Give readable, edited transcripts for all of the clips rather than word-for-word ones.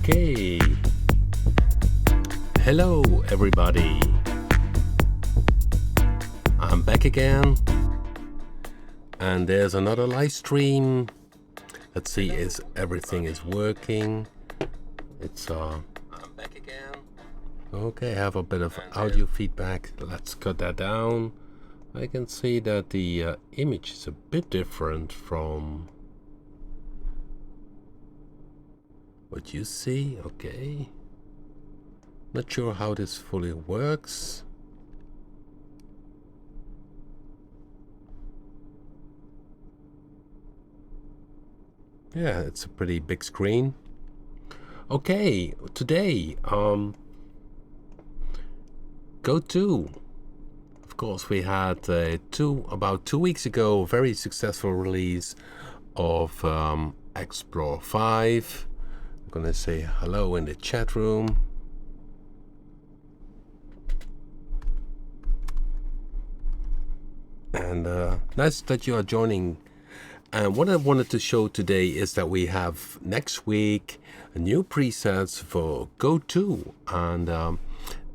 Okay. Hello, everybody. I'm back again. And there's another live stream. Let's see if everything is working. I'm back again. Okay, I have a bit of audio feedback. Let's cut that down. I can see that the image is a bit different from what you see. Okay. Not sure how this fully works. Yeah, it's a pretty big screen. Okay, today, Go2. Of course, we had about 2 weeks ago, a very successful release of Explore 5. I'm gonna say hello in the chat room. And nice that you are joining. And what I wanted to show today is that we have next week new presets for Go2. And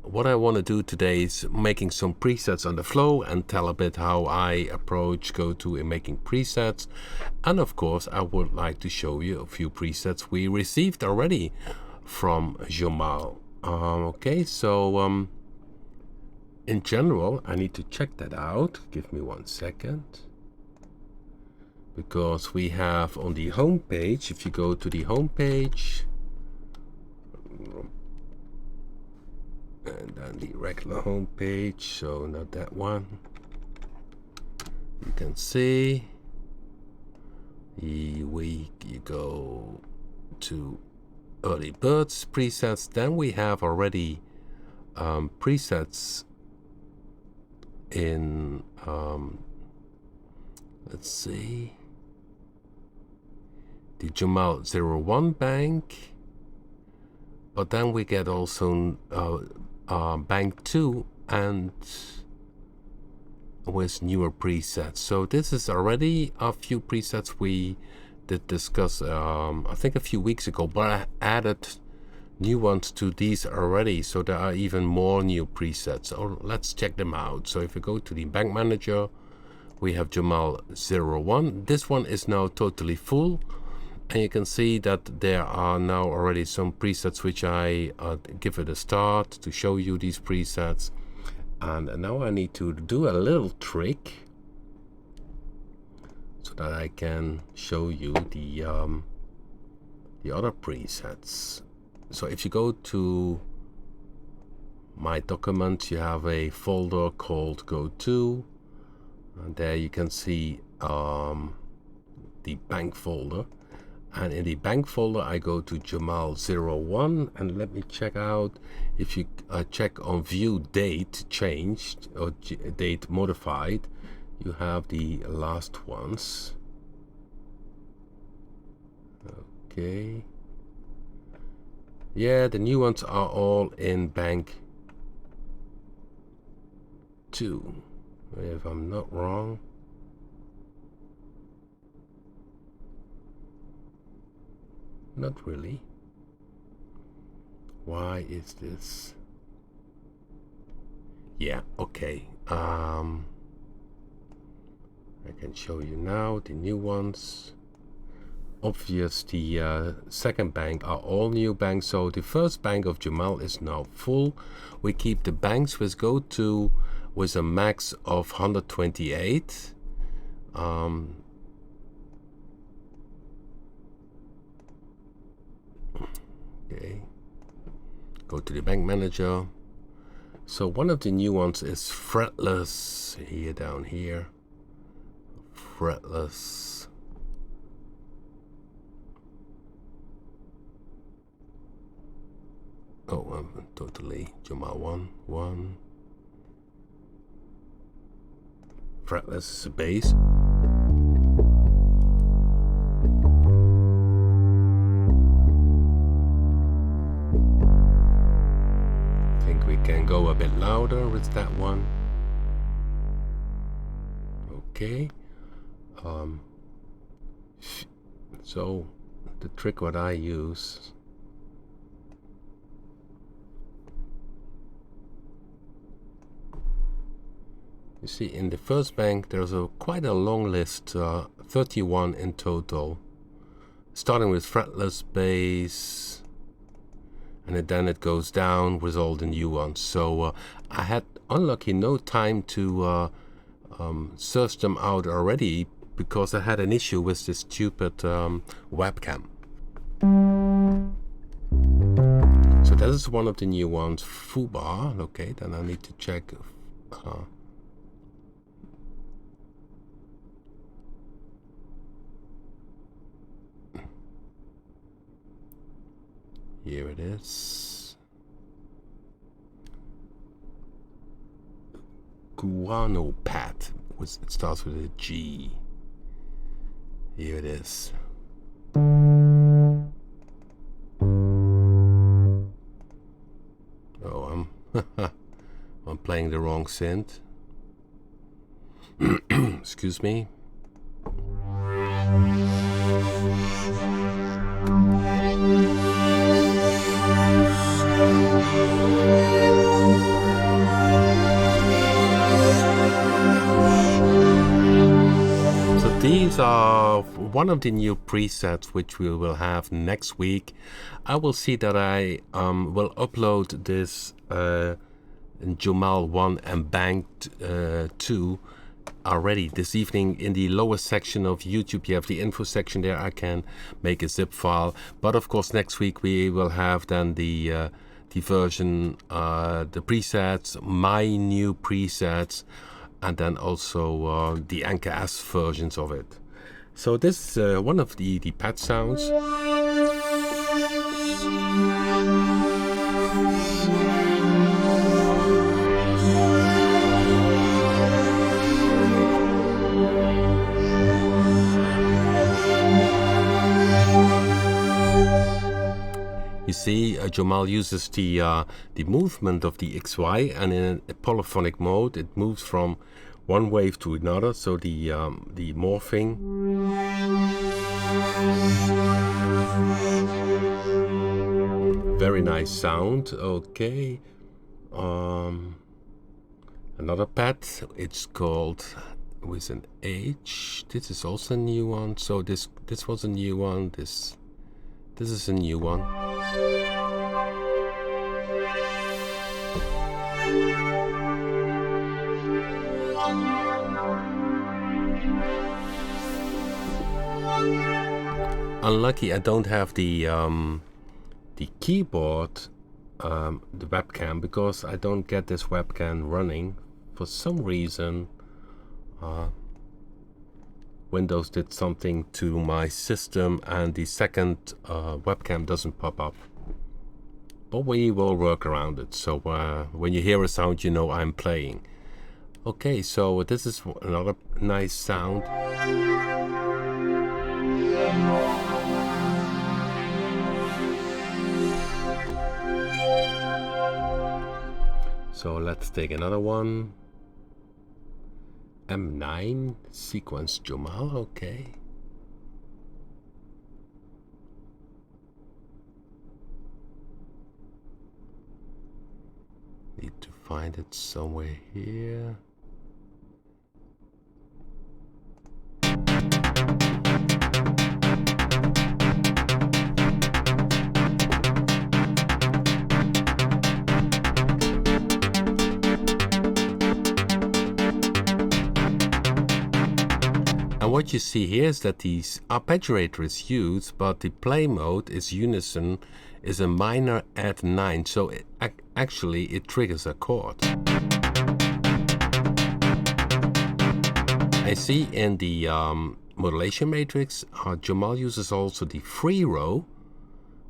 what I want to do today is making some presets on the flow and tell a bit how I approach Go2 in making presets. And of course, I would like to show you a few presets we received already from Jamal. Okay, so in general, I need to check that out. Give me 1 second. Because we have on the home page, if you go to the home page, and then the regular home page, so not that one, you can see you go to early birds presets. Then we have already presets in let's see, the Jamal 01 bank, but then we get also bank 2 and with newer presets. So this is already a few presets we did discuss I think a few weeks ago, but I added new ones to these already, so there are even more new presets. So let's check them out. So if we go to the bank manager, we have Jamal 01. This one is now totally full, and you can see that there are now already some presets which I give it a start to show you these presets. And now I need to do a little trick so that I can show you the other presets. So if you go to my documents, you have a folder called Go2, and there you can see the bank folder. And in the bank folder, I go to Jamal 01, and let me check out. If you check on view date changed or date modified, you have the last ones. Okay. Yeah, the new ones are all in bank 2, if I'm not wrong. Not really. Why is this? Yeah, okay. I can show you now the new ones. Obvious, the second bank are all new banks. So the first bank of Jamal is now full. We keep the banks with Go2 with a max of 128. Okay, go to the bank manager. So one of the new ones is fretless, here down here, fretless. Oh, I'm totally Jamal 1 fretless bass. We can go a bit louder with that one. Okay. So the trick what I use You see, in the first bank, there's quite a long list, 31 in total, starting with fretless bass, and then it goes down with all the new ones. So I had, unlucky, no time to search them out already because I had an issue with this stupid webcam. So that is one of the new ones, Fubar. Okay, then I need to check. Here it is. Guano Pat. It starts with a G. Here it is. Oh, I'm playing the wrong synth. Excuse me. So these are one of the new presets which we will have next week. I will see that I will upload this Jamal 1 and Bank 2 already this evening. In the lower section of YouTube you have the info section. There I can make a zip file, but of course next week we will have then the version, the presets, my new presets, and then also the Anchor S versions of it. So this is one of the pad sounds. You see, Jamal uses the movement of the XY, and in a polyphonic mode, it moves from one wave to another. So the morphing. Very nice sound. Okay. Another pad. It's called with an H. This is also a new one. So this was a new one. This is a new one. Unlucky, I don't have the keyboard, the webcam, because I don't get this webcam running for some reason. Windows did something to my system and the second webcam doesn't pop up, but we will work around it. So when you hear a sound, you know I'm playing. Okay, so this is another nice sound. So let's take another one. M9 sequence Jamal. Okay. Need to find it somewhere here. And what you see here is that the arpeggiator is used, but the play mode is unison, is a minor add 9, so actually it triggers a chord. I see in the modulation matrix, Jamal uses also the free row,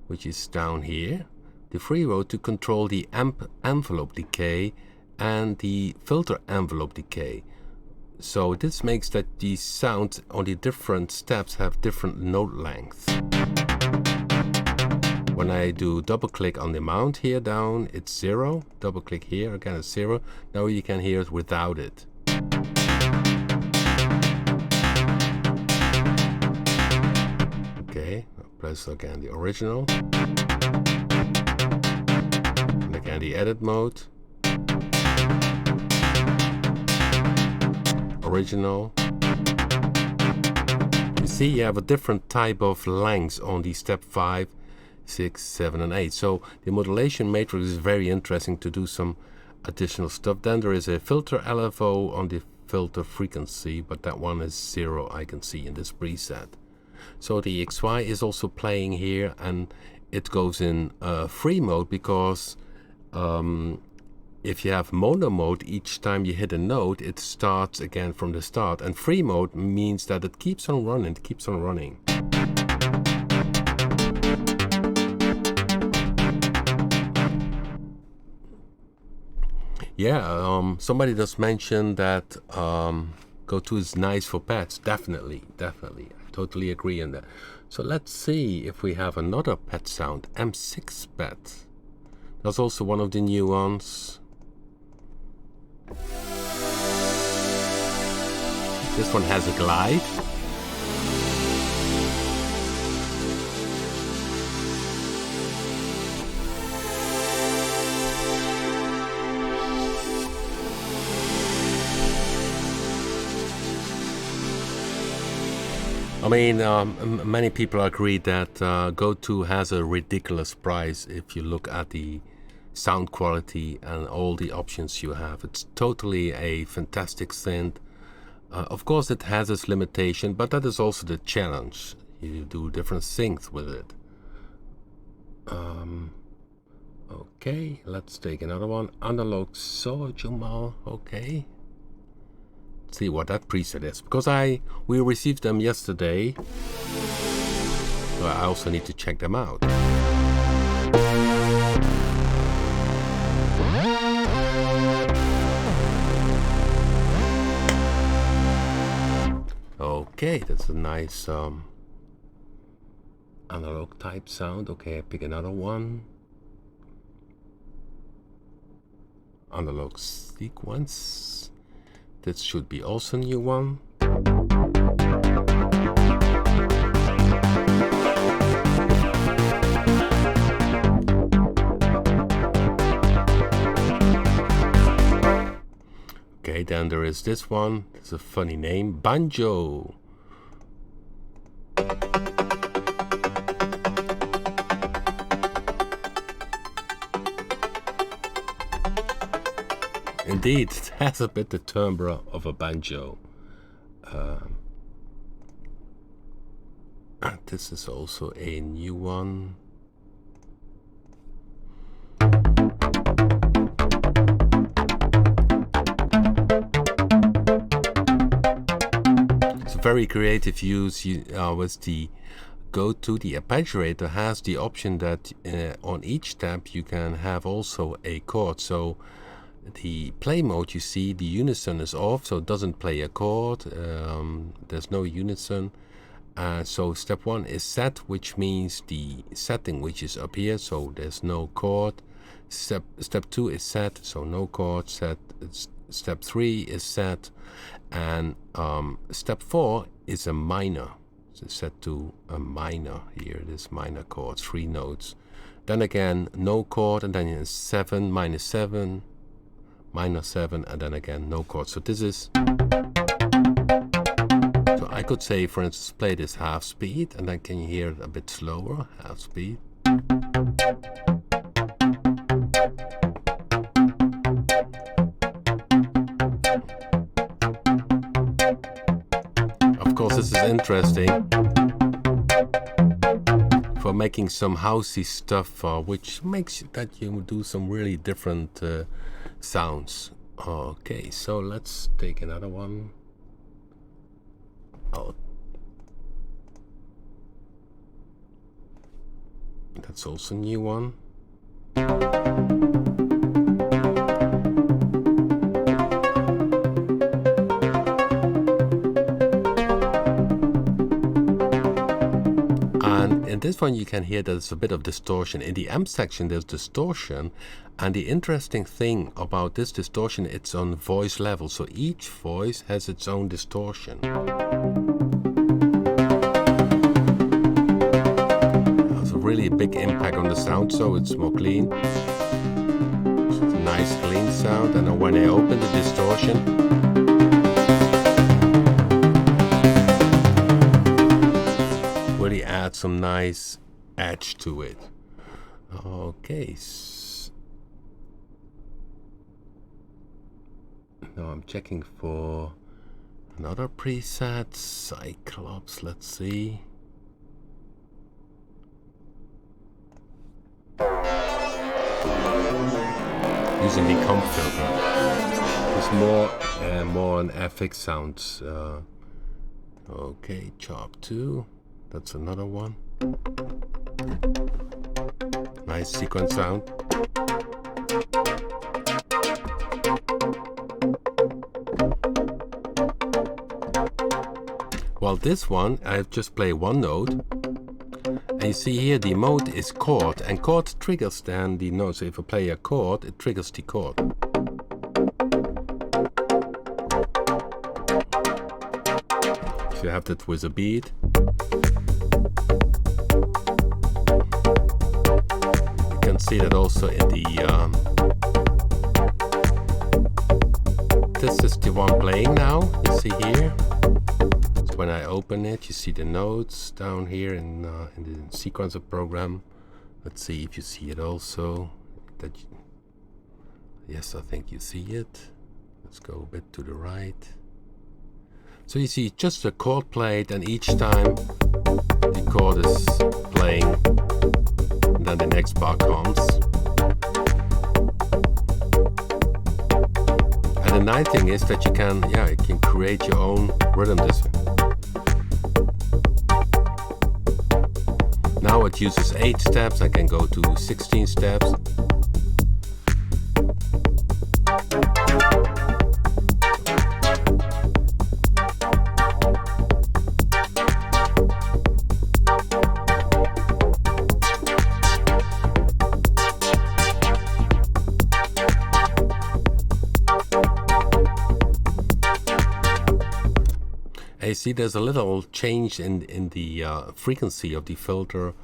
which is down here, the free row to control the amp envelope decay and the filter envelope decay. So this makes that these sounds on the different steps have different note lengths. When I do double click on the mount here down, it's 0. Double click here, again it's 0. Now you can hear it without it. Okay, I'll press again the original. And again the edit mode. original. You see you have a different type of lengths on the step 5, 6, 7 and 8. So the modulation matrix is very interesting to do some additional stuff. Then there is a filter LFO on the filter frequency, but that one is 0 I can see in this preset. So the XY is also playing here, and it goes in free mode because if you have mono mode, each time you hit a note it starts again from the start, and free mode means that it keeps on running, Yeah, somebody just mentioned that Go2 is nice for pets. Definitely. I totally agree on that. So let's see if we have another pet sound, M6 pet. That's also one of the new ones. This one has a glide. I mean, many people agree that Go2 has a ridiculous price if you look at the sound quality and all the options you have. It's totally a fantastic synth. Of course, it has its limitation, but that is also the challenge. You do different things with it. Okay, let's take another one. Analog saw Jamal. Okay. See what that preset is, because we received them yesterday, so I also need to check them out. Okay, that's a nice analog type sound. Okay, I pick another one. Analog sequence. This should be also a new one. Okay, then there is this one. It's a funny name, Banjo. Indeed, it has a bit the timbre of a banjo. This is also a new one. It's a very creative use with the Go2. The arpeggiator has the option that on each step you can have also a chord. So the play mode, you see the unison is off, so it doesn't play a chord. There's no unison. So step 1 is set, which means the setting which is up here, so there's no chord. Step 2 is set, so no chord. Step 3 is set, and step 4 is a minor. So set to a minor here. This minor chord, 3 notes. Then again no chord, and then 7, minus 7. Minor 7, and then again no chord. So this is, so I could say, for instance, play this half speed, and then can you hear it a bit slower, half speed. Of course, this is interesting for making some housey stuff, which makes that you do some really different sounds. Okay, so let's take another one. Oh, that's also a new one. In this one you can hear there's a bit of distortion. In the amp section there's distortion, and the interesting thing about this distortion, it's on voice level, so each voice has its own distortion. There's a really big impact on the sound, so it's more clean. It's a nice clean sound, and then when I open the distortion, really add some nice edge to it. Okay. Now I'm checking for another preset, Cyclops. Let's see. Using the comp filter. There's more on FX sounds. Okay, chop 2. That's another one. Nice sequence sound. Well, this one, I just play one note. And you see here the mode is chord, and chord triggers then the note. So if I play a chord, it triggers the chord. If you have that with a beat. You can see that also in the... this is the one playing now, you see here. So when I open it, you see the notes down here in the sequencer program. Let's see if you see it also. Yes, I think you see it. Let's go a bit to the right. So you see just a chord played, and each time the chord is playing, and then the next bar comes. And the nice thing is that you can create your own rhythm this way. Now it uses 8 steps. I can go to 16 steps. You see there's a little change in the frequency of the filter.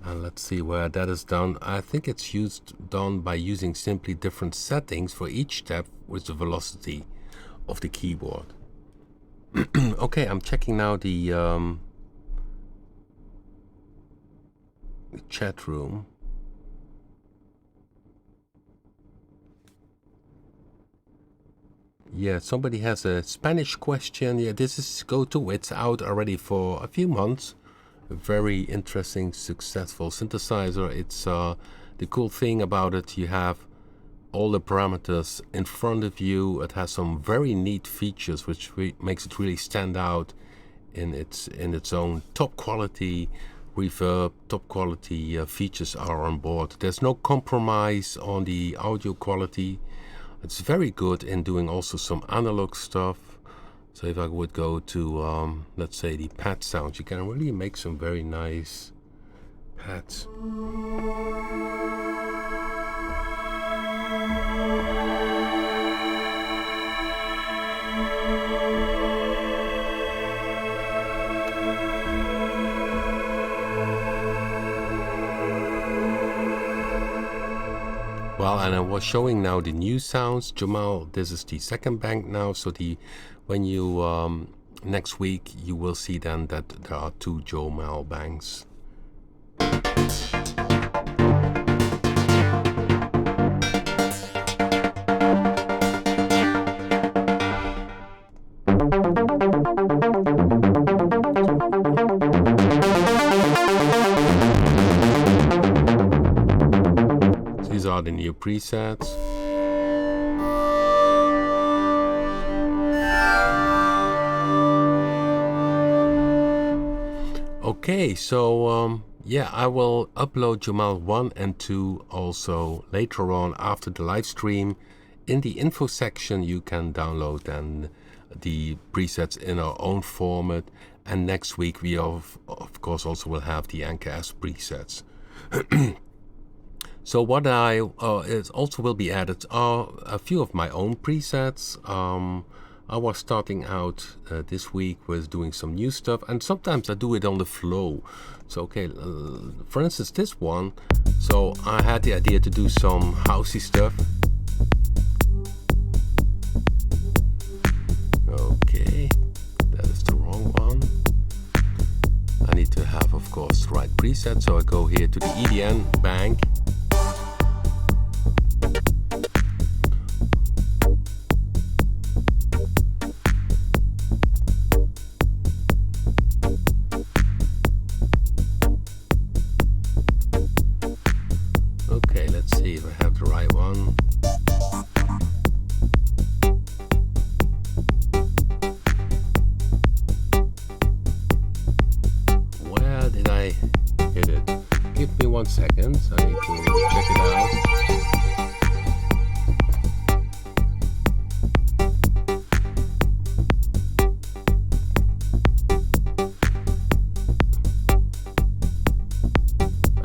Let's see where that is done. I think it's done by using simply different settings for each step with the velocity of the keyboard. Okay, I'm checking now the chat room. Yeah, somebody has a Spanish question. Yeah, this is Go2. It's out already for a few months. A very interesting, successful synthesizer. It's the cool thing about it. You have all the parameters in front of you. It has some very neat features, which makes it really stand out in its own. Top quality reverb, top quality features are on board. There's no compromise on the audio quality. It's very good in doing also some analog stuff. So if I would go to, let's say, the pad sounds, you can really make some very nice pads. Well, and I was showing now the new sounds. Jamal, this is the second bank now. So when you next week you will see then that there are 2 Jamal banks. These are the new presets. Okay, so yeah, I will upload Jamal 1 and 2 also later on after the live stream. In the info section you can download then the presets in our own format, and next week we of course also will have the Anchor S presets. So what it also will be added are a few of my own presets. I was starting out this week with doing some new stuff, and sometimes I do it on the flow. So okay, for instance this one, so I had the idea to do some housey stuff. Okay, that is the wrong one. I need need to have, of course, the right preset. So I go here to the EDN bank. Okay, let's see if I have the right one. Where did I hit it? Give me 1 second. I need to check it out.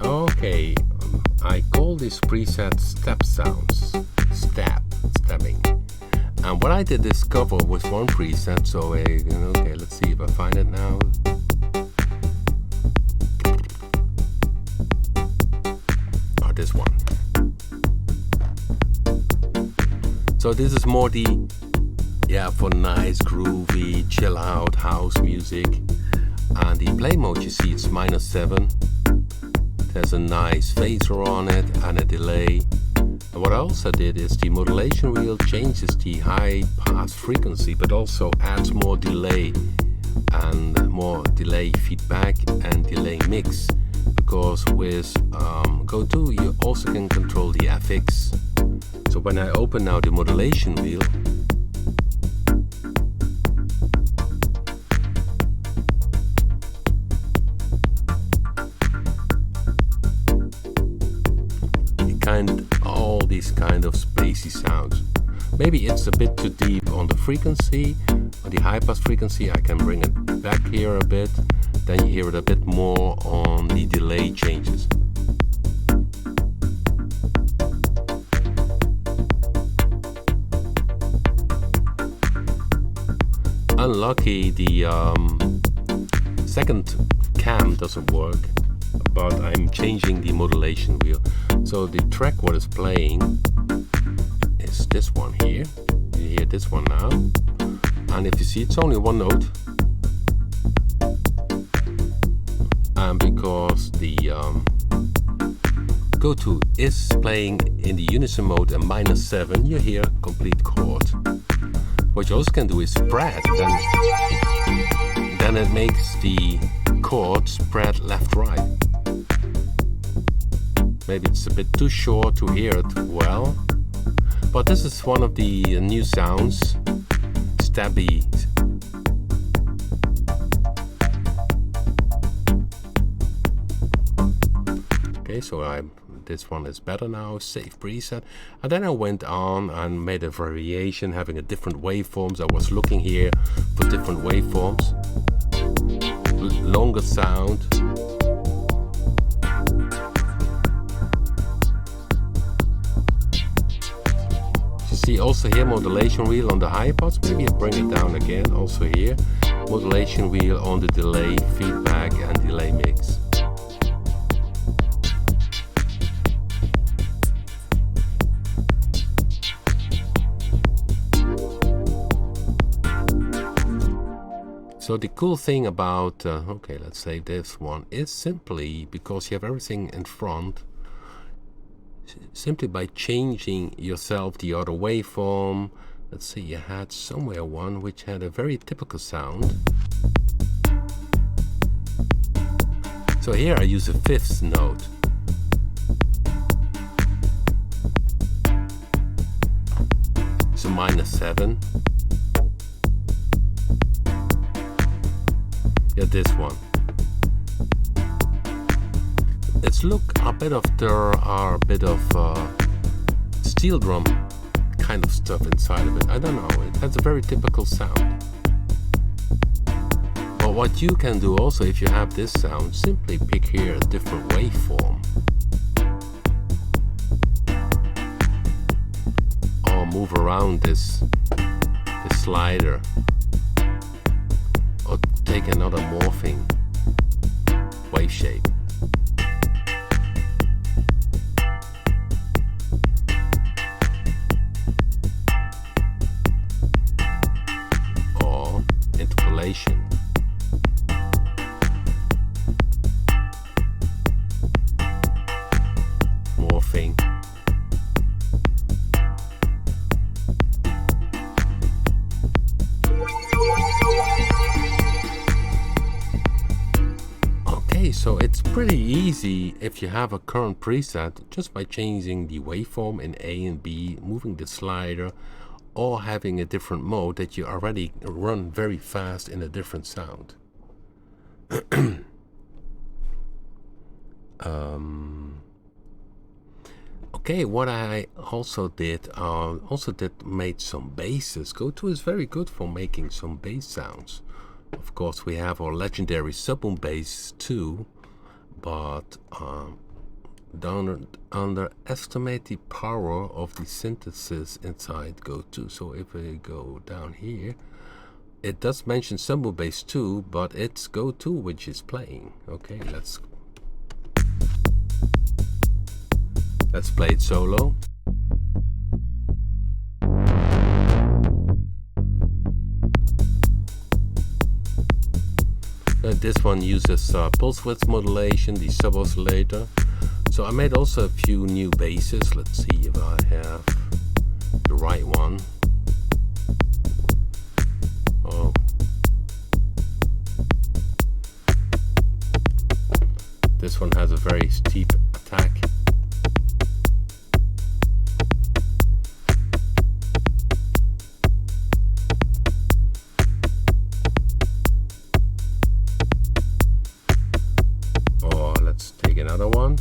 Okay, I call this preset step sounds, stepping. And what I did discover was one preset, so okay, let's see if I find it now. Oh, this one. So this is more for nice, groovy, chill out house music. And the play mode, you see, it's -7. There's a nice phaser on it and a delay. And what I also did is the modulation wheel changes the high pass frequency, but also adds more delay and more delay feedback and delay mix. Because with Go2 you also can control the FX. So when I open now the modulation wheel, all these kind of spacey sounds. Maybe it's a bit too deep on the frequency, on the high pass frequency. I can bring it back here a bit, then you hear it a bit more on the delay changes. Unlucky the second cam doesn't work, but I'm changing the modulation wheel. So the track what is playing is this one here. You hear this one now. And if you see, it's only one note. And because the Go2 is playing in the unison mode at -7, you hear complete chord. What you also can do is spread, then it makes the chord spread left-right. Maybe it's a bit too short to hear it well, but this is one of the new sounds, stabby. Okay, so this one is better now, save preset. And then I went on and made a variation, having a different waveforms. I was looking here for different waveforms, longer sound. See also here modulation wheel on the high pass. Maybe I bring it down again. Also here modulation wheel on the delay feedback and delay mix. So the cool thing about okay, let's say this one is simply because you have everything in front. Simply by changing yourself the other waveform. Let's see, you had somewhere one which had a very typical sound. So here I use a 5th note. So -7. Yeah, this one. Let's look a bit of, there are a bit of steel drum kind of stuff inside of it. I don't know, it has a very typical sound. But what you can do also, if you have this sound, simply pick here a different waveform. Or move around this slider. Or take another morphing wave shape. Okay, so it's pretty easy if you have a current preset just by changing the waveform in A and B, moving the slider, or having a different mode that you already run very fast in a different sound. Okay, what I also did made some basses. Go2 is very good for making some bass sounds. Of course, we have our legendary sub-boom bass too, but don't underestimate the power of the synthesis inside Go2. So if we go down here, it does mention sub-boom bass too, but it's Go2 which is playing. Okay, let's play it solo. This one uses pulse width modulation, the sub oscillator. So I made also a few new basses. Let's see if I have the right one. Oh. This one has a very steep attack. Another one.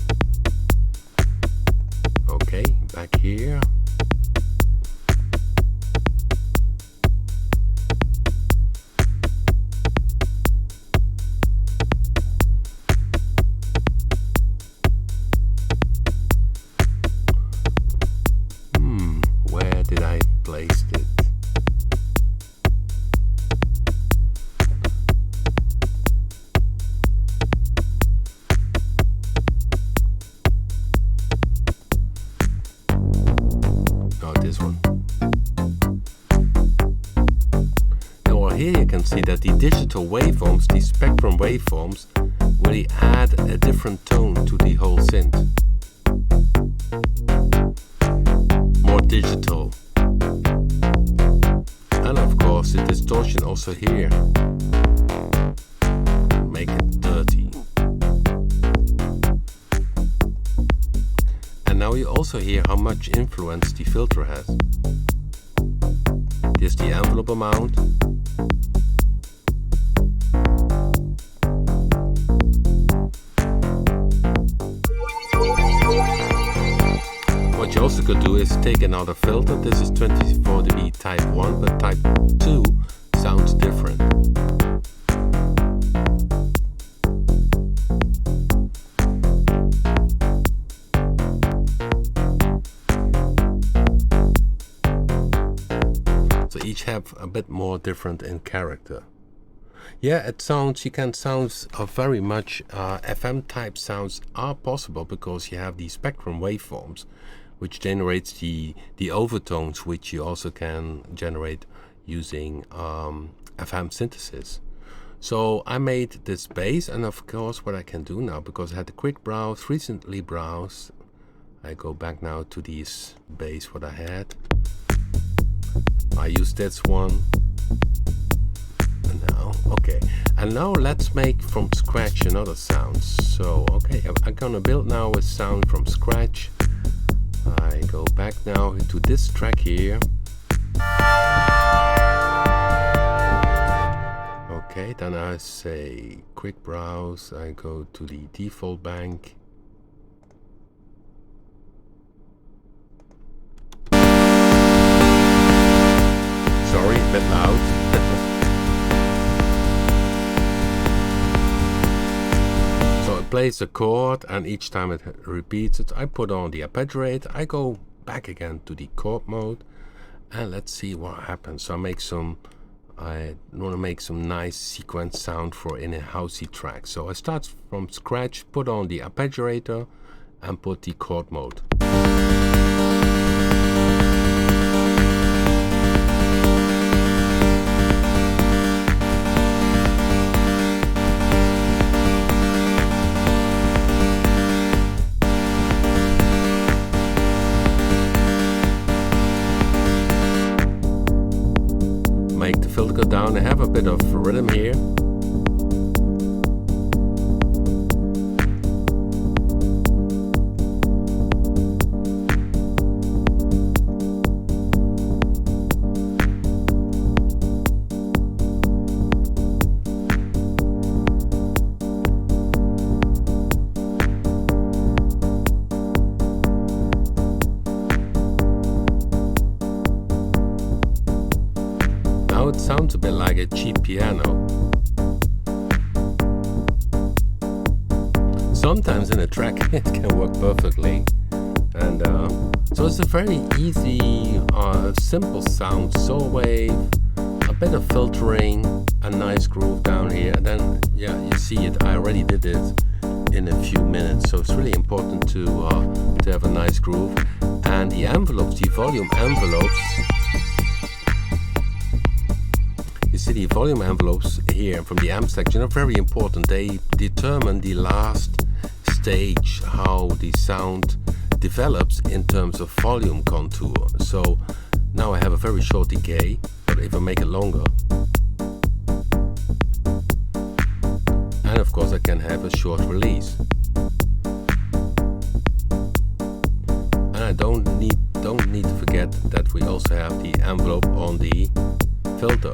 Okay, back here. Where did I place it? Here you can see that the digital waveforms, the spectrum waveforms, really add a different tone to the whole synth. More digital. And of course the distortion also here. Make it dirty. And now you also hear how much influence the filter has. Here's the envelope amount. What you also could do is take another filter. This is 24 dB type 1, but type 2 sounds different. So each have a bit more different in character. Yeah, it sounds, you can sound very much FM type sounds are possible because you have these spectrum waveforms, which generates the overtones, which you also can generate using FM synthesis. So I made this bass, and of course what I can do now, because I had a quick browse, recently browsed, I go back now to this bass what I had. I use this one. Okay, and now let's make from scratch another sound. So okay, I'm gonna build now a sound from scratch. I go back now into this track here. Okay, then I say quick browse, I go to the default bank. Sorry, a bit loud. Plays a chord, and each time it repeats it, I put on the arpeggiator, I go back again to the chord mode, and let's see what happens. So I want to make some nice sequence sound for in a housey track. So I start from scratch, put on the arpeggiator, and put the chord mode. Make the filter go down. I have a bit of rhythm here. a cheap piano. Sometimes in a track it can work perfectly, and so it's a very easy, simple sound. Saw wave, a bit of filtering, a nice groove down here, and then yeah, you see it. I already did it in a few minutes, so it's really important to have a nice groove. And the envelopes, the volume envelopes. You see the volume envelopes here from the amp section are very important. They determine the last stage, how the sound develops in terms of volume contour. So now I have a very short decay, but if I make it longer, and of course I can have a short release. And I don't need to forget that we also have the envelope on the filter.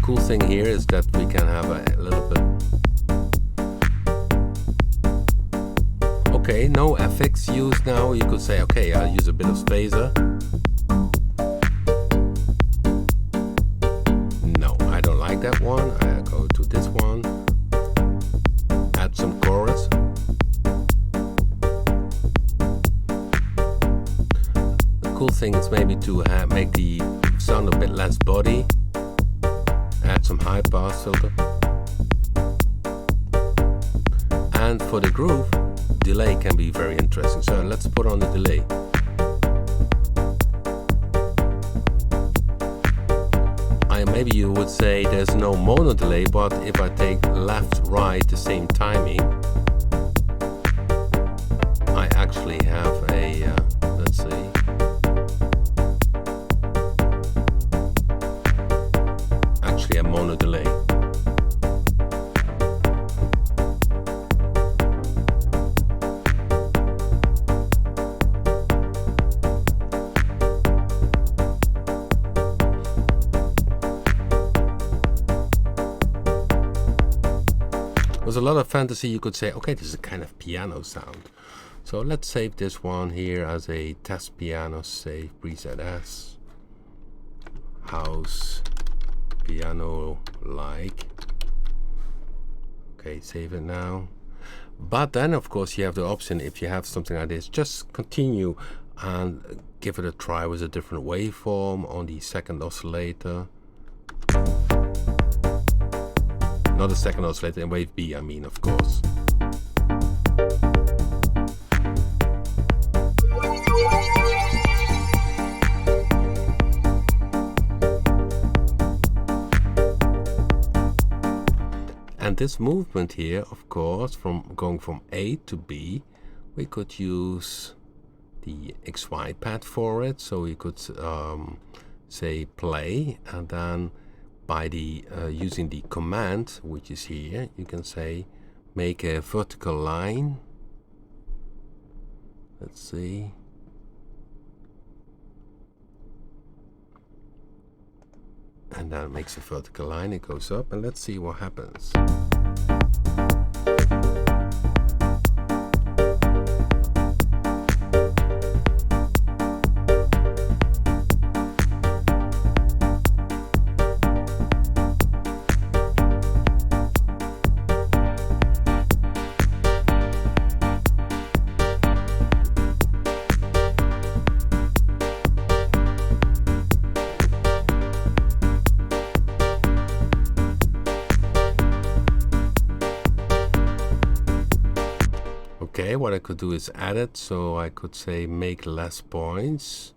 Cool thing here is that we can have a little bit. Okay, no FX used now. You could say, okay, I'll use a bit of phaser. No, I don't like that one. I go to this one. Add some chorus. The cool thing is maybe to make the sound a bit less body. Add some high pass filter, and for the groove, delay can be very interesting. So let's put on the delay. Maybe you would say there's no mono delay, but if I take left, right, the same timing, I actually have a let's see. A mono delay. There's a lot of fantasy. You could say, okay, this is a kind of piano sound. So let's save this one here as a test piano. Save preset as house piano like. Okay, save it now. But then of course you have the option, if you have something like this, just continue and give it a try with a different waveform on the second oscillator. Not the second oscillator, in wave B I mean, of course. And this movement here, of course, from going from A to B, we could use the XY pad for it. So we could say play, and then by the using the command, which is here, you can say make a vertical line. Let's see. And then it makes a vertical line, it goes up, and let's see what happens. Okay, what I could do is add it, so I could say make less points,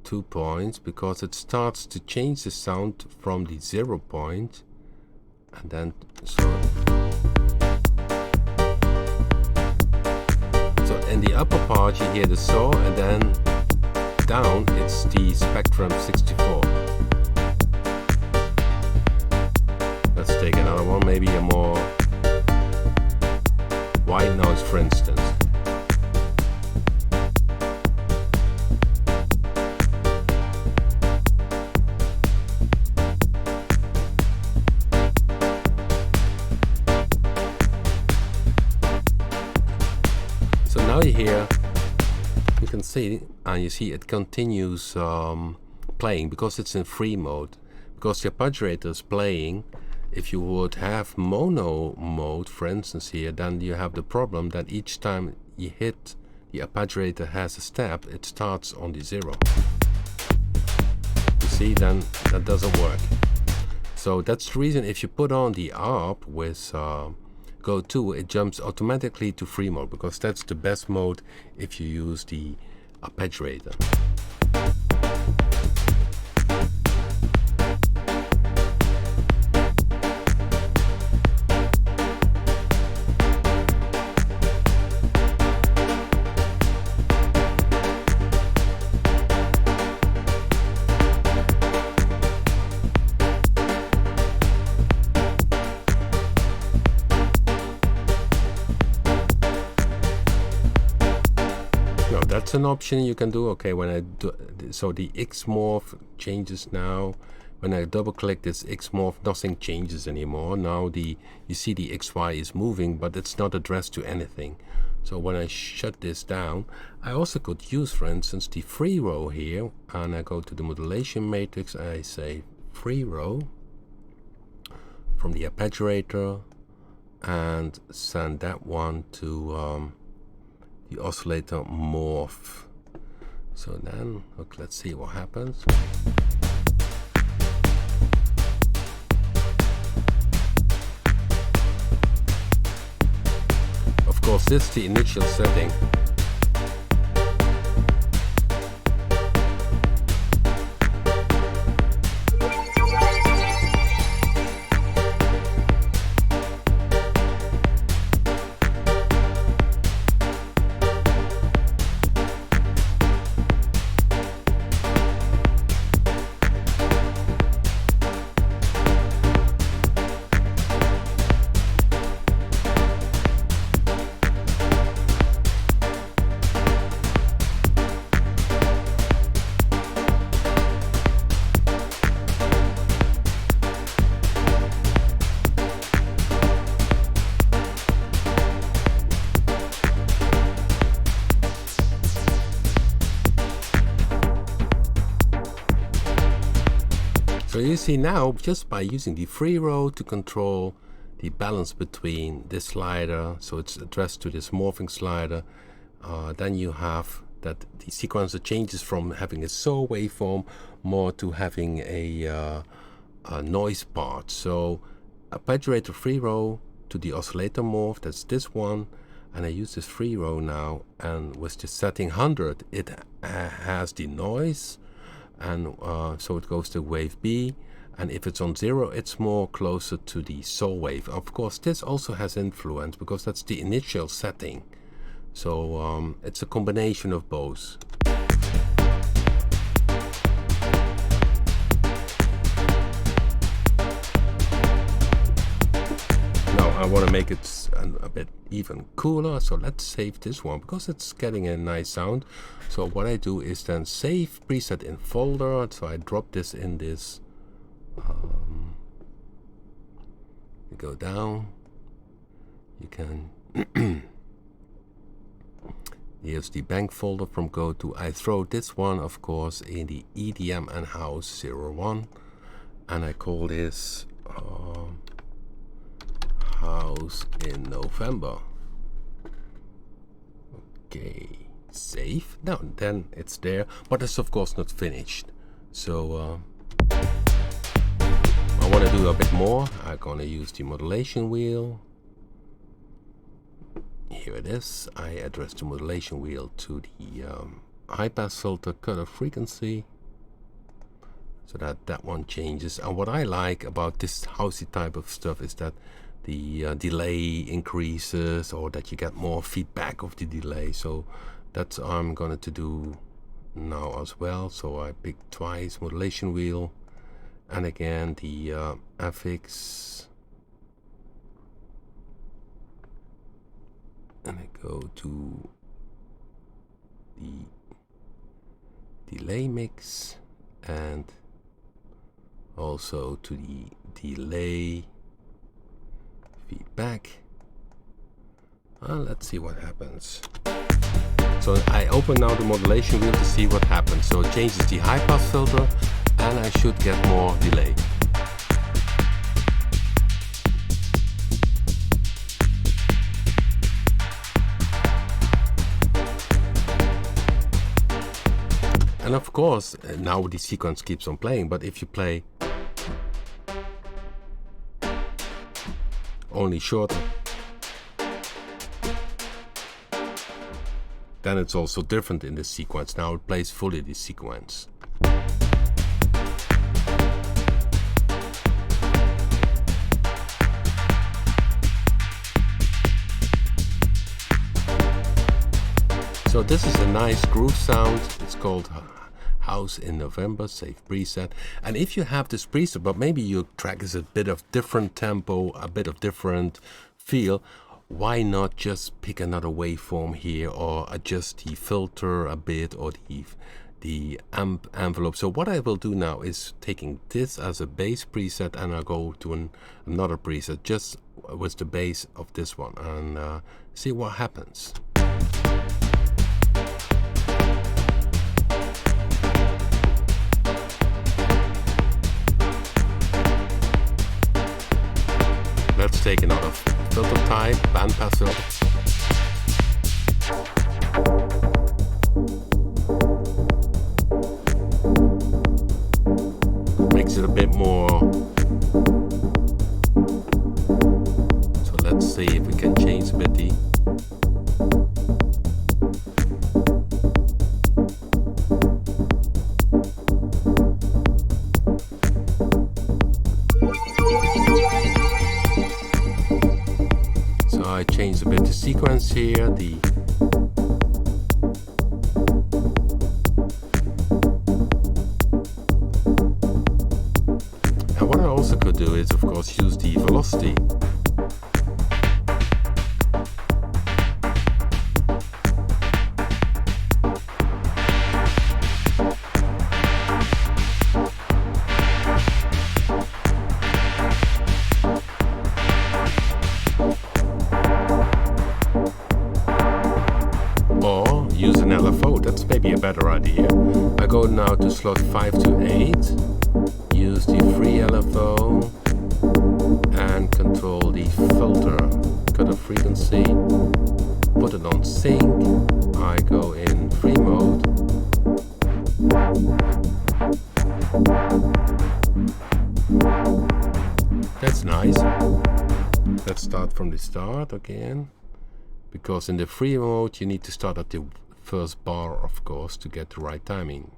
2 points, because it starts to change the sound from the 0 point, and then so in the upper part you hear the saw, and then down it's the Spectrum 64. Let's take another one, maybe a more white noise, for instance. So now you hear see, and you see it continues playing because it's in free mode. Because the arpeggiator is playing. If you would have mono mode, for instance here, then you have the problem that each time you hit the arpeggiator has a step, it starts on the 0. You see, then that doesn't work. So that's the reason if you put on the ARP with Go2, it jumps automatically to free mode, because that's the best mode if you use the arpeggiator. That's an option you can do. Okay, when I do, so the X morph changes now. When I double click this X morph, nothing changes anymore. Now you see the XY is moving, but it's not addressed to anything. So when I shut this down, I also could use, for instance, the free row here, and I go to the modulation matrix. I say free row from the arpeggiator, and send that one to the oscillator morph. So then, look, let's see what happens. Of course, this is the initial setting. So you see now, just by using the free row to control the balance between this slider, so it's addressed to this morphing slider, then you have that the sequencer changes from having a saw waveform more to having a noise part. So arpeggiator free row to the oscillator morph, that's this one, and I use this free row now, and with the setting 100 it has the noise, and so it goes to wave B, and if it's on 0 it's more closer to the saw wave. Of course this also has influence because that's the initial setting, so it's a combination of both. Now I want to make it a bit even cooler, so let's save this one because it's getting a nice sound. So what I do is then save preset in folder, so I drop this in this, you go down, you can here's the bank folder from Go2. I throw this one of course in the EDM and house 01, and I call this house in November. Okay, save. Now then it's there, but it's of course not finished. So I want to do a bit more. I'm gonna use the modulation wheel. Here it is. I address the modulation wheel to the high pass filter cutoff frequency, so that one changes. And what I like about this housey type of stuff is that the delay increases, or that you get more feedback of the delay. So that's what I'm going to do now as well. So I pick twice modulation wheel, and again the FX, and I go to the delay mix, and also to the delay feedback. Let's see what happens. So I open now the modulation wheel to see what happens. So it changes the high pass filter and I should get more delay. And of course, now the sequence keeps on playing, but if you play only shorter, then it's also different in the sequence. Now it plays fully the sequence. So this is a nice groove sound. It's called House in November, save preset. And if you have this preset, but maybe your track is a bit of different tempo, a bit of different feel, why not just pick another waveform here or adjust the filter a bit or the amp envelope. So what I will do now is taking this as a bass preset and I'll go to another preset just with the bass of this one and see what happens. Let's take another filter type, bandpass filter. Makes it a bit more. So let's see if we can change a bit the. I changed a bit the sequence here, and what I also could do is of course use the velocity. Use an LFO, that's maybe a better idea. I go now to slot 5 to 8, use the free LFO and control the filter. Cut a frequency, put it on sync, I go in free mode. That's nice. Let's start from the start again. Because in the free mode you need to start at the first bar, of course, to get the right timing.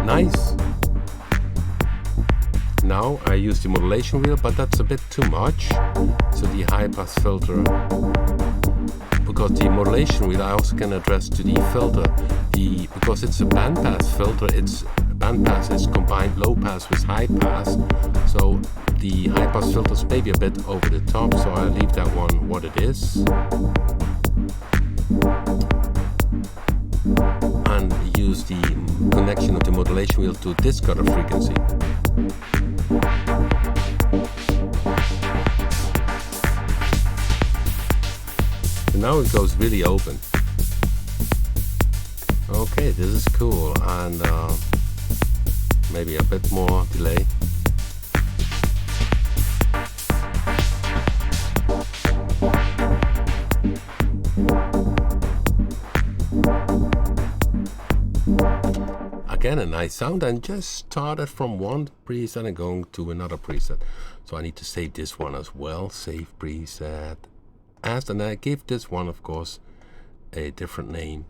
Nice. Now I use the modulation wheel, but that's a bit too much. So the high pass filter, because the modulation wheel I also can address to the filter. Because it's a bandpass filter, bandpass is combined low pass with high pass. So the high pass filter is maybe a bit over the top, so I leave that one what it is. And use the connection of the modulation wheel to this cutoff frequency. And now it goes really open. Okay, this is cool, and maybe a bit more delay. Again, a nice sound, and just started from one preset and going to another preset. So I need to save this one as well. Save preset as, and I give this one, of course, a different name.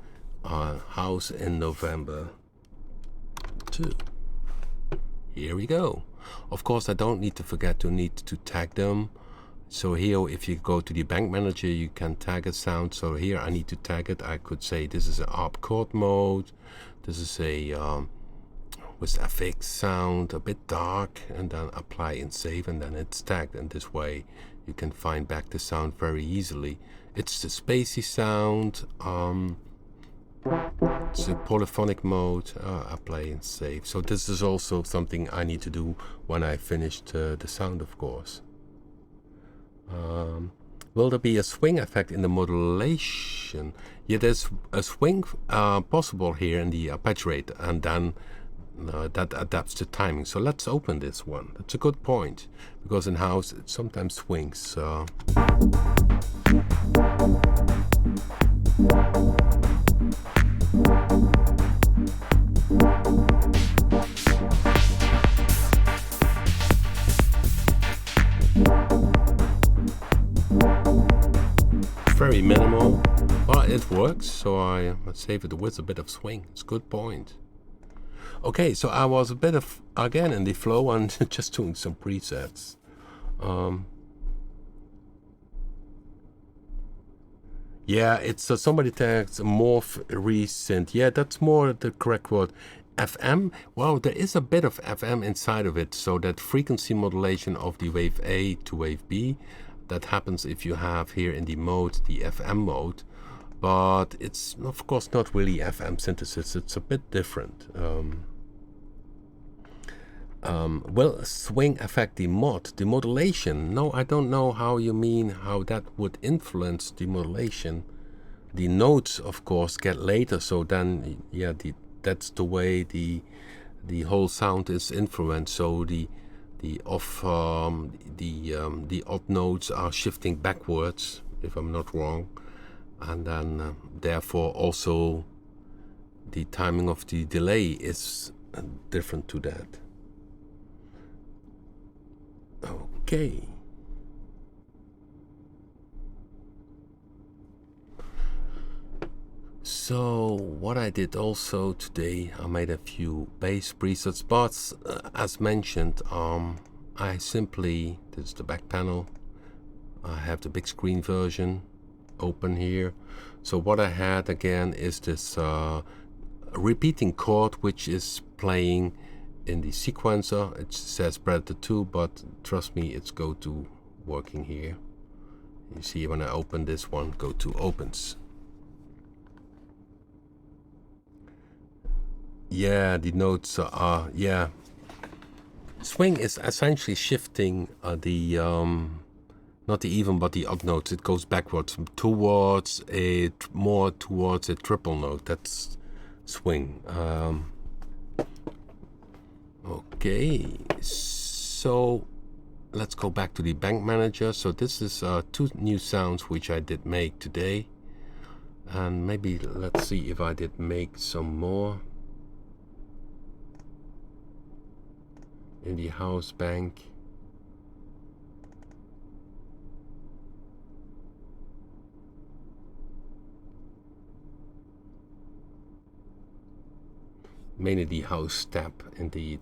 House in November 2. Here we go. Of course, I don't need to forget to tag them. So here, if you go to the bank manager, you can tag a sound. So here I need to tag it. I could say this is an ARP chord mode. This is a with FX sound, a bit dark, and then apply and save, and then it's tagged. And this way, you can find back the sound very easily. It's the spacey sound. It's a polyphonic mode. I play and save. So this is also something I need to do when I finished the sound, of course. Will there be a swing effect in the modulation? Yeah, there's a swing possible here in the patch rate, and then that adapts to timing. So let's open this one. That's a good point, because in house it sometimes swings. Very minimal, but it works, so I save it with a bit of swing. It's a good point. Okay, so I was a bit of, again, in the flow and just doing some presets. Yeah, it's somebody tags morph recent. Yeah, that's more the correct word. FM, well, there is a bit of FM inside of it, so that frequency modulation of the wave A to wave B, that happens if you have here in the mode, the FM mode, but it's of course not really FM synthesis, it's a bit different. Will swing affect the modulation? No, I don't know how you mean how that would influence the modulation. The notes, of course, get later, so then, yeah, that's the way the whole sound is influenced. So the odd notes are shifting backwards, if I'm not wrong, and then therefore also the timing of the delay is different to that. Okay. So what I did also today, I made a few bass presets, but as mentioned, I simply, this is the back panel, I have the big screen version open here. So what I had again is this repeating chord which is playing in the sequencer. It says Predator 2, but trust me, it's Go2 working here. You see when I open this one, Go2 opens. Yeah, the notes are, yeah. Swing is essentially shifting the, not the even but the odd notes. It goes backwards towards more towards a triple note. That's swing. Okay, so let's go back to the bank manager. So this is two new sounds which I did make today. And maybe let's see if I did make some more. In the house bank. Mainly the house step, indeed.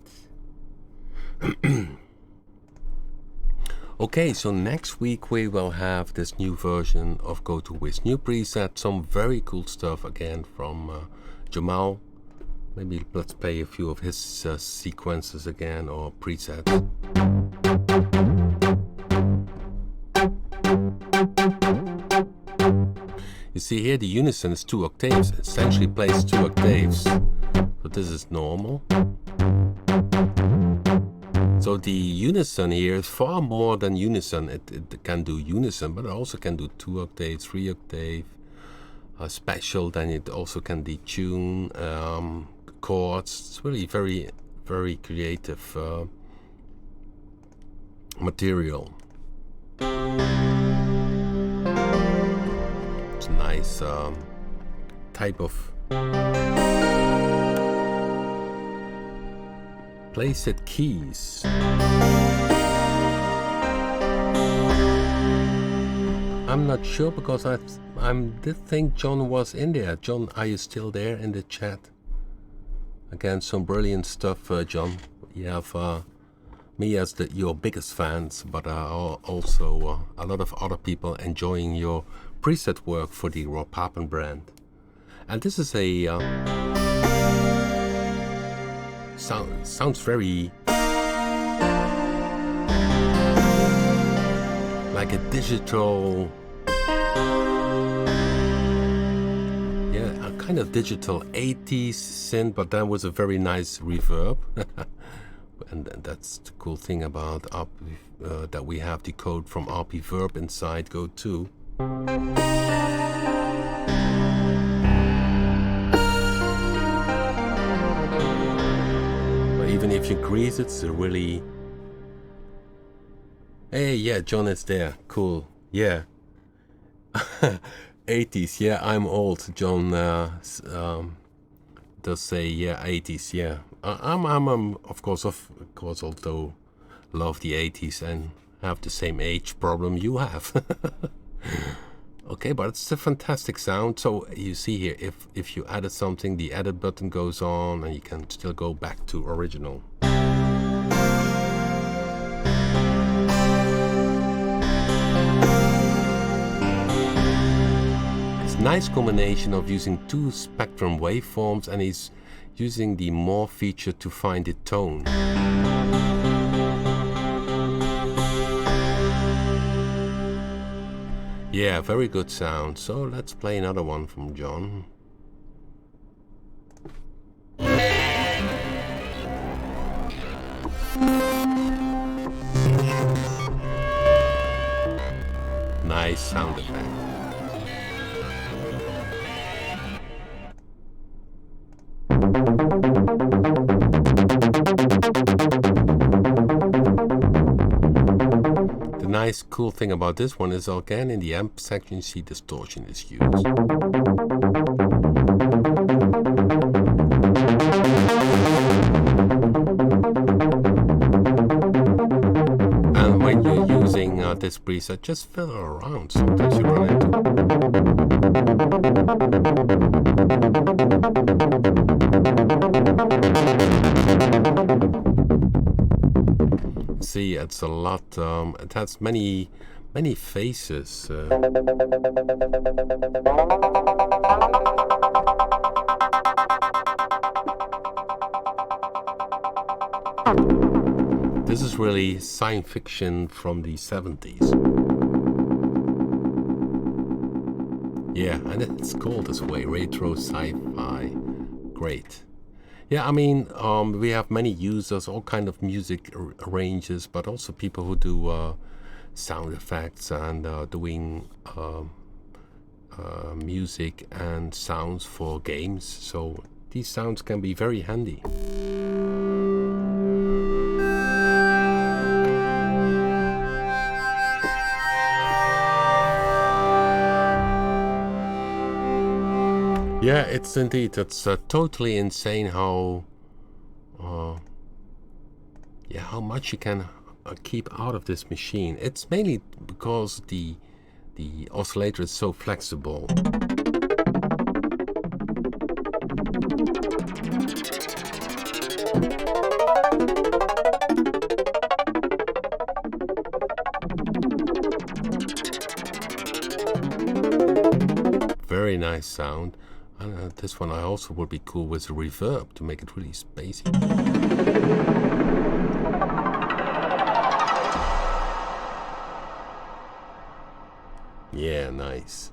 Okay, so next week we will have this new version of Go2 with new presets, some very cool stuff again from Jamal. Maybe let's play a few of his sequences again, or presets. You see here the unison is 2 octaves. It essentially plays 2 octaves. So this is normal. So the unison here is far more than unison. It can do unison, but it also can do 2 octaves, 3 octave. Special, then it also can detune chords. It's really very, very creative material. It's a nice type of playset keys. I'm not sure because I did think John was in there. John, are you still there in the chat? Again, some brilliant stuff, John. You have me as your biggest fans, but also a lot of other people enjoying your preset work for the raw Papen brand. And this is a sounds very like a digital, yeah, a kind of digital 80s synth, but then with a very nice reverb. And that's the cool thing about that we have the code from RP Verb inside Go2. But even if you increase it, it's really... Hey, yeah, John is there. Cool. Yeah. 80s. Yeah, I'm old. John does say, yeah, 80s. Yeah. I'm of course, although love the 80s and have the same age problem you have. Okay, but it's a fantastic sound. So you see here, if you added something, the edit button goes on and you can still go back to original. It's a nice combination of using two spectrum waveforms, and he's using the morph feature to find the tone. Yeah, very good sound. So let's play another one from John. Nice sound effect. The nice cool thing about this one is, again, in the amp section you see distortion is used. And when you're using this preset, just fiddle around. Sometimes you run into... See, it's a lot, it has many faces. This is really science fiction from the 70s. Yeah, and it's called this way, retro sci-fi. Great. Yeah, I mean, we have many users, all kind of music ranges, but also people who do sound effects and doing music and sounds for games. So these sounds can be very handy. Yeah, it's indeed. It's totally insane how much you can keep out of this machine. It's mainly because the oscillator is so flexible. Very nice sound. This one I also would be cool with a reverb to make it really spacey. Yeah, nice.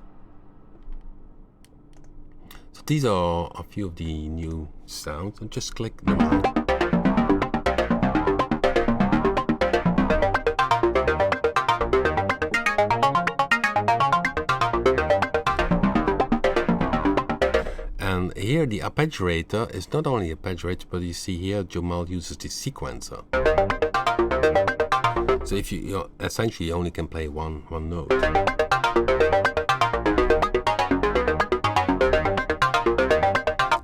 So these are a few of the new sounds, and just click them out. Here the arpeggiator is not only arpeggiator, but you see here Jamal uses the sequencer. So if you essentially only can play one note.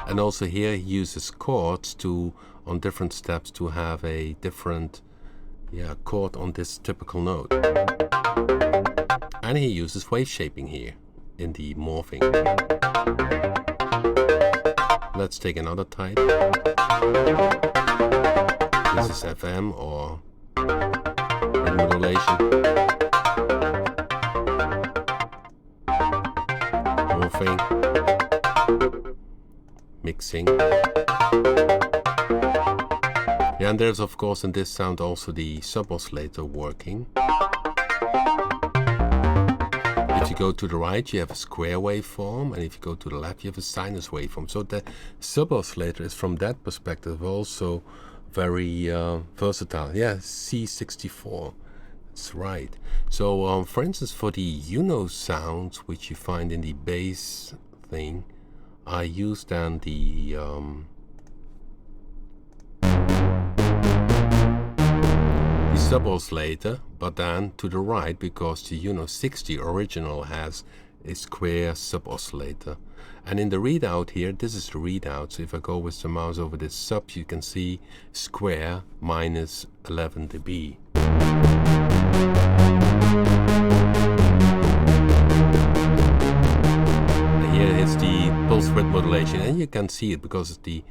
And also here he uses chords on different steps to have a different chord on this typical note. And he uses wave shaping here in the morphing. Let's take another type. This is FM or modulation. Morphing. Mixing. Yeah, and there's of course in this sound also the sub oscillator working. If you go to the right, you have a square waveform, and if you go to the left, you have a sinus waveform. So the sub-oscillator is, from that perspective, also very versatile. Yeah, C64. That's right. So, for instance, for the sounds, which you find in the bass thing, I use then the sub-oscillator, but then to the right, because the 60 original has a square sub-oscillator. And in the readout here, this is the readout. So if I go with the mouse over this sub, you can see square minus 11 dB. And here is the pulse width modulation, and you can see it because the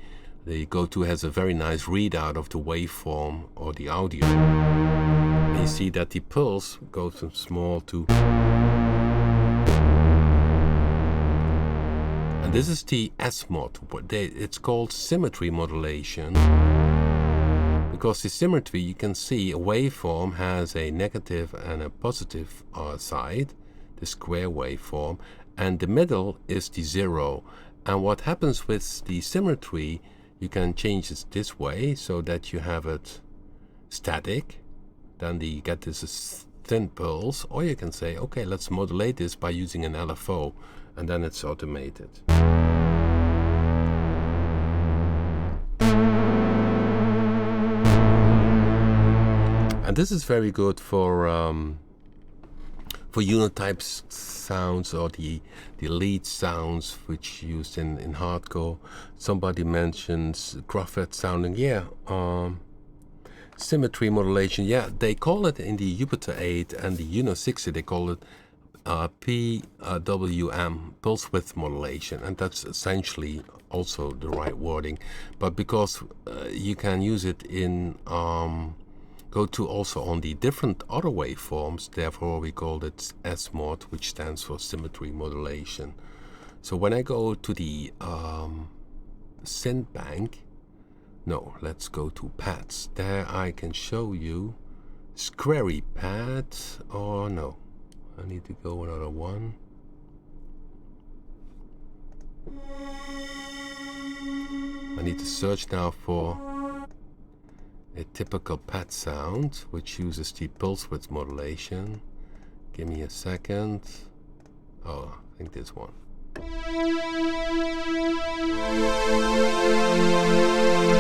Go2 has a very nice readout of the waveform or the audio. And you see that the pulse goes from small to... And this is the S-mod. It's called symmetry modulation. Because the symmetry, you can see a waveform has a negative and a positive side, the square waveform, and the middle is the zero. And what happens with the symmetry, you can change it this way so that you have it static. Then you get this thin pulse, or you can say, okay, let's modulate this by using an LFO, and then it's automated. And this is very good for unitype sounds, or the lead sounds which used in hardcore. Somebody mentions gruffet sounding. Yeah, symmetry modulation. Yeah, they call it in the Jupiter 8 and the 60. They call it PWM, pulse width modulation, and that's essentially also the right wording. But because you can use it in Go2 also on the different other waveforms, therefore we call it S-mod, which stands for symmetry modulation. So when I go to the synth bank, no, let's go to pads. There I can show you squarey pad, or no, I need to go another one. I need to search now for a typical pad sound, which uses the pulse width modulation. Give me a second. Oh, I think this one.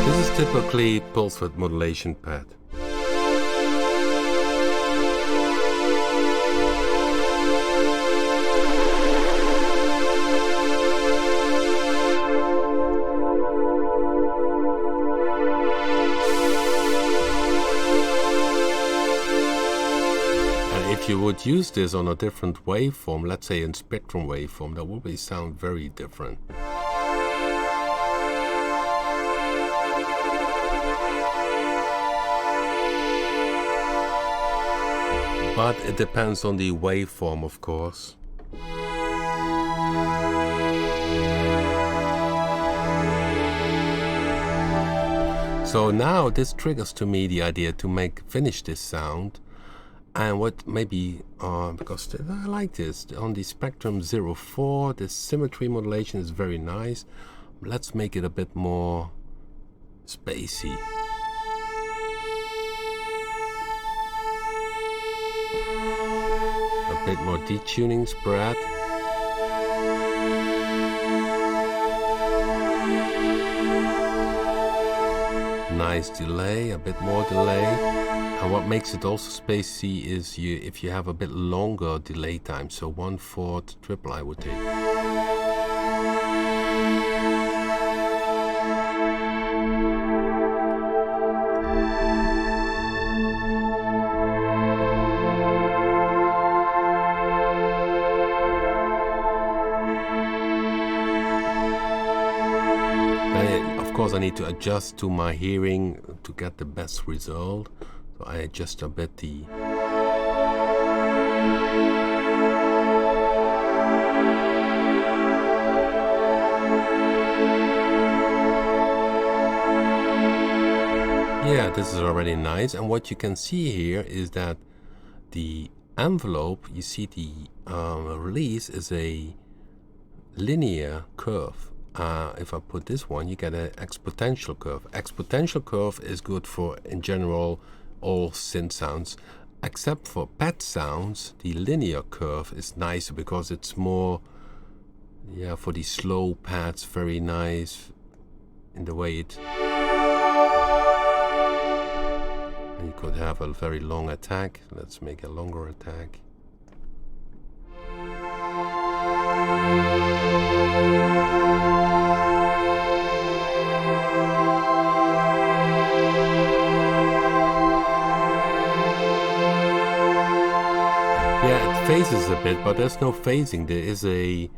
This is typically pulse width modulation pad. If you would use this on a different waveform, let's say in spectrum waveform, that would sound very different. But it depends on the waveform, of course. So now this triggers to me the idea to finish this sound. And what maybe, because I like this, on the Spectrum 04, the symmetry modulation is very nice. Let's make it a bit more spacey. A bit more detuning spread. Nice delay, a bit more delay. And what makes it also spacey is if you have a bit longer delay time, so 1/4 triple I would take. Of course I need to adjust to my hearing to get the best result. So I adjust a bit the... Yeah, this is already nice. And what you can see here is that the envelope, you see the release is a linear curve. If I put this one, you get an exponential curve. Exponential curve is good for, in general, all synth sounds. Except for pad sounds, the linear curve is nicer because it's more, yeah, for the slow pads, very nice in the way it. You could have a very long attack. Let's make a longer attack. Yeah, it phases a bit, but there's no phasing. There is a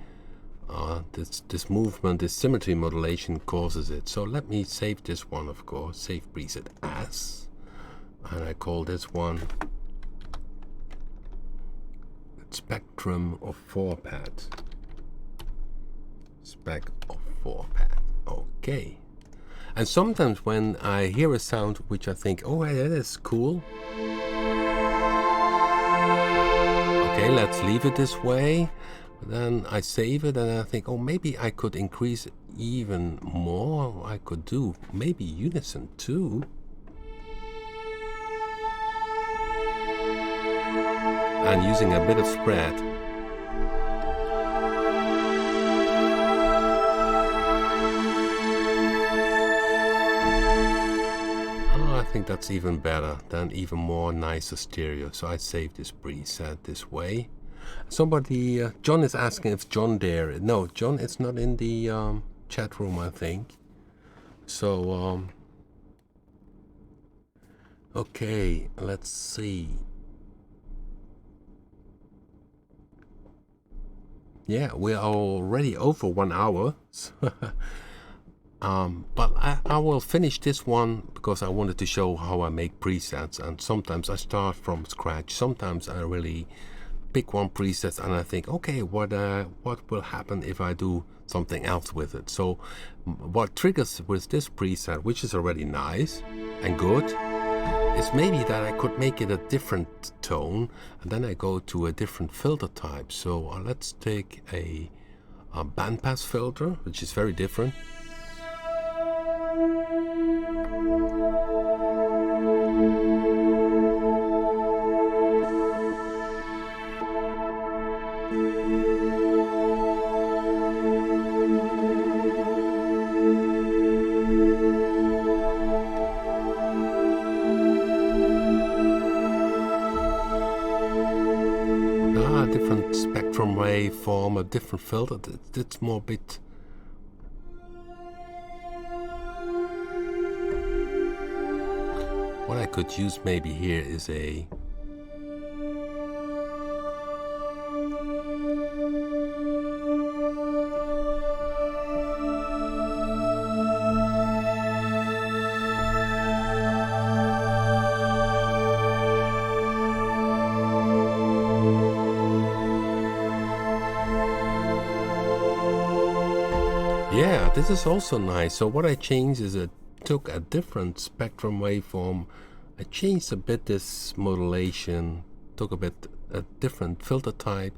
this movement, this symmetry modulation causes it. So let me save this one, of course. Save preset as, and I call this one spectrum of 4 pad. Spec of 4 pad. Okay. And sometimes when I hear a sound which I think, oh, that is cool. Okay, let's leave it this way. Then I save it and I think, oh, maybe I could increase even more. I could do maybe unison too. And using a bit of spread. Oh, I think that's even better, then even more nicer stereo. So I save this preset this way. Somebody, John is asking if John there. No, John is not in the chat room, I think. So, okay, let's see. Yeah, we are already over 1 hour. But I will finish this one because I wanted to show how I make presets. And sometimes I start from scratch. Sometimes I really pick one preset and I think, okay, what will happen if I do something else with it? So what triggers with this preset, which is already nice and good, is maybe that I could make it a different tone, and then I go to a different filter type. So let's take a bandpass filter, which is very different. Different spectrum waveform, a different filter. It's more bit. What I could use maybe here is a yeah, this is also nice. So what I changed is I took a different spectrum waveform. I changed a bit this modulation, took a different filter type,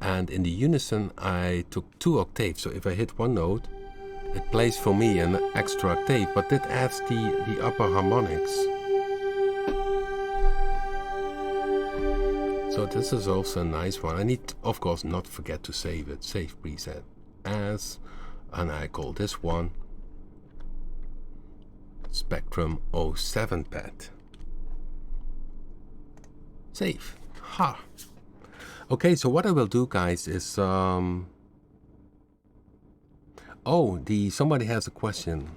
and in the unison I took 2 octaves. So if I hit one note, it plays for me an extra octave, but it adds the upper harmonics. So this is also a nice one. I need, of course, not forget to save it. Save preset as. And I call this one Spectrum 07 pad. Save. Ha. Okay, so what I will do, guys, is somebody has a question.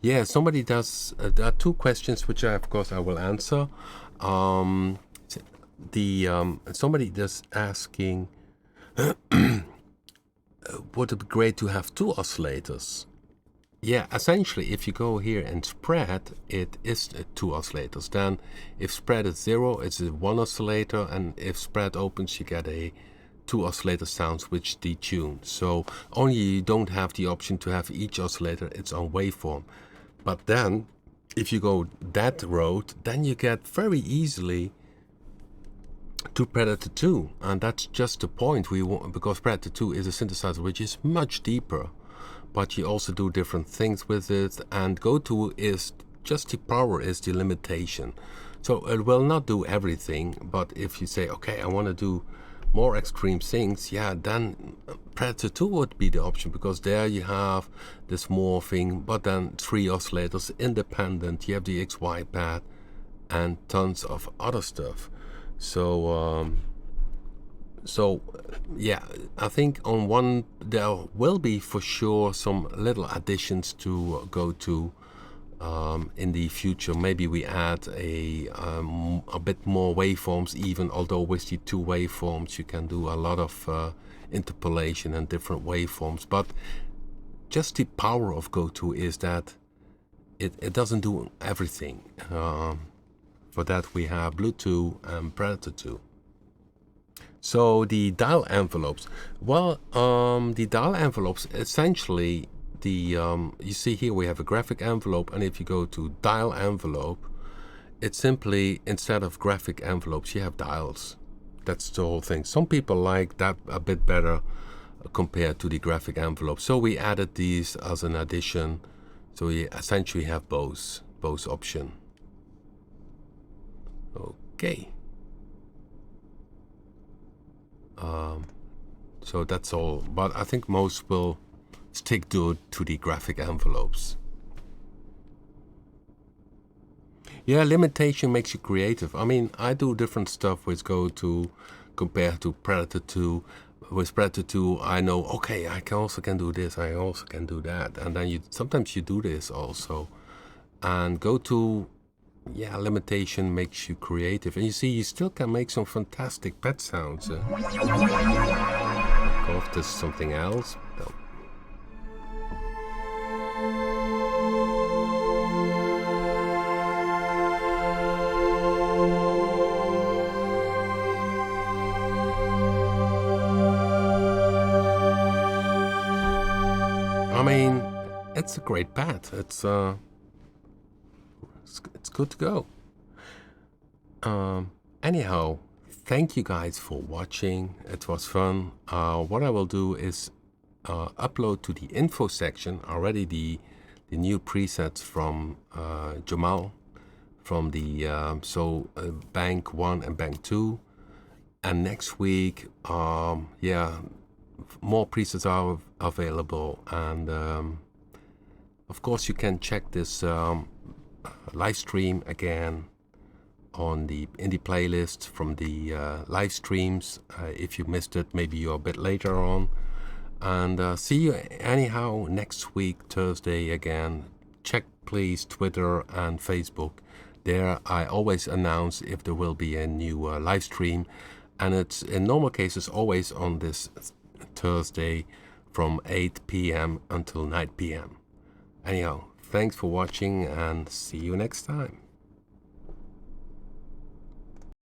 Yeah, somebody does. There are 2 questions which of course I will answer. Somebody does asking, would it be great to have 2 oscillators? Yeah, essentially, if you go here and spread, it is 2 oscillators. Then, if spread is 0, it's 1 oscillator, and if spread opens, you get a two oscillator sounds which detune. So only you don't have the option to have each oscillator its own waveform. But then if you go that road, then you get very easily to Predator 2, and that's just the point we want, because Predator 2 is a synthesizer which is much deeper, but you also do different things with it, and Go2 is just the power is the limitation. So it will not do everything, but if you say, okay, I want to do more extreme things, yeah, then Predator 2 would be the option, because there you have this morphing, but then 3 oscillators independent, you have the XY pad and tons of other stuff. So yeah, I think on one there will be for sure some little additions to Go2 in the future. Maybe we add a bit more waveforms, even although with the 2 waveforms you can do a lot of interpolation and different waveforms. But just the power of Go2 is that it doesn't do everything. For that we have Bluetooth and Predator 2. So the dial envelopes. Well, the dial envelopes, essentially, you see here we have a graphic envelope, and if you go to dial envelope, it's simply, instead of graphic envelopes, you have dials. That's the whole thing. Some people like that a bit better compared to the graphic envelope. So we added these as an addition. So we essentially have both options. Okay. So that's all, but I think most will stick to the graphic envelopes. Yeah, limitation makes you creative. I mean, I do different stuff with Go2 compared to Predator 2. With Predator 2, I know, okay, I also can do this, I also can do that, and then sometimes you do this also. And Go2, yeah, limitation makes you creative, and you see, you still can make some fantastic pet sounds. Of course, there's something else. No. I mean, it's a great pet. It's good to go. Anyhow, thank you guys for watching. It was fun. What I will do is upload to the info section already the new presets from Jamal, from the Bank 1 and Bank 2. And next week, yeah, more presets are available. And of course, you can check this live stream again in the playlist from the live streams. If you missed it, maybe you're a bit later on. And see you anyhow next week, Thursday again. Check please Twitter and Facebook. There I always announce if there will be a new live stream. And it's in normal cases always on this Thursday from 8 p.m. until 9 p.m. Anyhow, thanks for watching and see you next time.